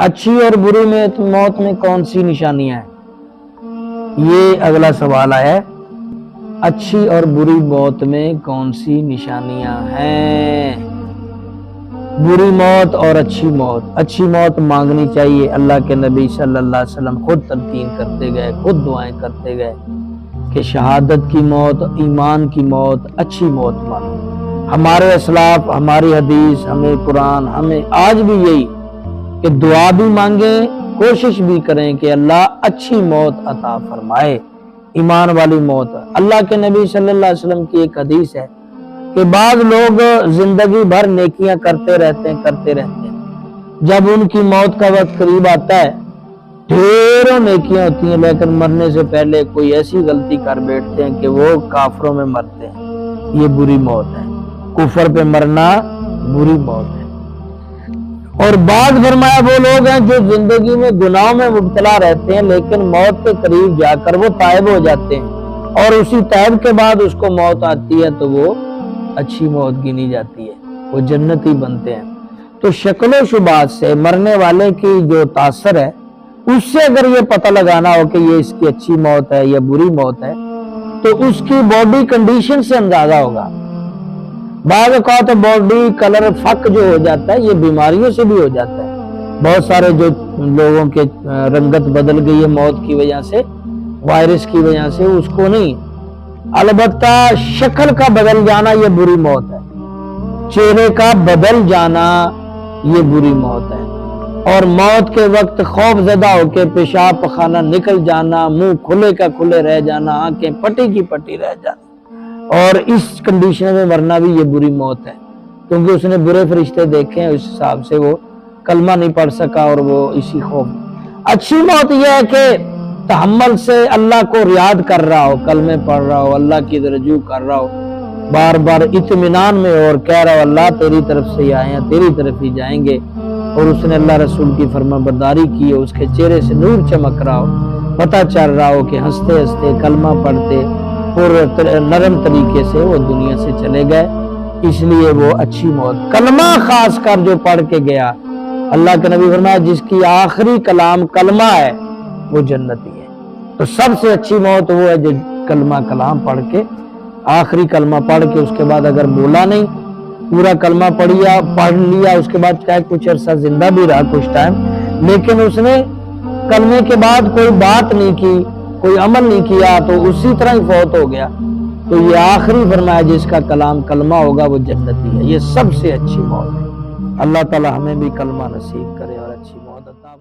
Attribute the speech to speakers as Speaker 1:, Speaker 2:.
Speaker 1: اچھی اور بری موت میں کون سی نشانیاں ہیں؟ یہ اگلا سوال ہے، اچھی اور بری موت میں کون سی نشانیاں ہیں؟ بری موت اور اچھی موت۔ اچھی موت مانگنی چاہیے، اللہ کے نبی صلی اللہ علیہ وسلم خود تلقین کرتے گئے، خود دعائیں کرتے گئے کہ شہادت کی موت، ایمان کی موت، اچھی موت مانو۔ ہمارے اسلاف، ہماری حدیث، ہمیں قرآن، ہمیں آج بھی یہی کہ دعا بھی مانگیں، کوشش بھی کریں کہ اللہ اچھی موت عطا فرمائے، ایمان والی موت۔ اللہ کے نبی صلی اللہ علیہ وسلم کی ایک حدیث ہے کہ بعض لوگ زندگی بھر نیکیاں کرتے رہتے ہیں، جب ان کی موت کا وقت قریب آتا ہے ڈھیروں نیکیاں ہوتی ہیں، لیکن مرنے سے پہلے کوئی ایسی غلطی کر بیٹھتے ہیں کہ وہ کافروں میں مرتے ہیں۔ یہ بری موت ہے، کفر پہ مرنا بری موت ہے۔ اور بعض فرمایا وہ لوگ ہیں جو زندگی میں گناہوں میں مبتلا رہتے ہیں، لیکن موت کے قریب جا کر وہ تائب ہو جاتے ہیں، اور اسی تائب کے بعد اس کو موت آتی ہے تو وہ اچھی موت گنی جاتی ہے، وہ جنتی بنتے ہیں۔ تو شکل و شبہات سے مرنے والے کی جو تاثر ہے، اس سے اگر یہ پتہ لگانا ہو کہ یہ اس کی اچھی موت ہے یا بری موت ہے، تو اس کی باڈی کنڈیشن سے اندازہ ہوگا۔ بعض اوقات باڈی کلر فک جو ہو جاتا ہے، یہ بیماریوں سے بھی ہو جاتا ہے۔ بہت سارے جو لوگوں کے رنگت بدل گئی ہے موت کی وجہ سے، وائرس کی وجہ سے، اس کو نہیں، البتہ شکل کا بدل جانا یہ بری موت ہے، چہرے کا بدل جانا یہ بری موت ہے، اور موت کے وقت خوف زدہ ہو کے پیشاب پخانہ نکل جانا، منہ کھلے کا کھلے رہ جانا، آنکھیں پٹی کی پٹی رہ جانا، اور اس کنڈیشن میں مرنا بھی یہ بری موت ہے، کیونکہ اس نے برے فرشتے دیکھے ہیں، اس حساب سے وہ کلمہ نہیں پڑھ سکا اور وہ اسی خوف۔ اچھی موت یہ ہے کہ تحمل سے اللہ کو یاد کر رہا ہو، کلمے پڑھ رہا ہو، اللہ کی رجوع کر رہا ہو، بار بار اطمینان میں، اور کہہ رہا ہو اللہ تیری طرف سے ہی آئے ہیں، تیری طرف ہی جائیں گے، اور اس نے اللہ رسول کی فرما برداری کی ہے، اس کے چہرے سے نور چمک رہا ہو، پتہ چل رہا ہو کہ ہنستے ہنستے کلمہ پڑھتے اور نرم طریقے سے وہ دنیا سے چلے گئے، اس لیے وہ اچھی موت۔ کلمہ خاص کر جو پڑھ کے گیا، اللہ کے نبی فرمایا جس کی آخری کلام کلمہ ہے وہ جنتی ہے۔ تو سب سے اچھی موت وہ ہے جو کلمہ کلام پڑھ کے، آخری کلمہ پڑھ کے اس کے بعد اگر بولا نہیں، پورا کلمہ پڑھ لیا، اس کے بعد چاہے کچھ عرصہ زندہ بھی رہا کچھ ٹائم، لیکن اس نے کلمے کے بعد کوئی بات نہیں کی، کوئی عمل نہیں کیا، تو اسی طرح ہی فوت ہو گیا، تو یہ آخری فرمایا جس کا کلام کلمہ ہوگا وہ جنتی ہے۔ یہ سب سے اچھی موت ہے۔ اللہ تعالی ہمیں بھی کلمہ نصیب کرے اور اچھی موت عطا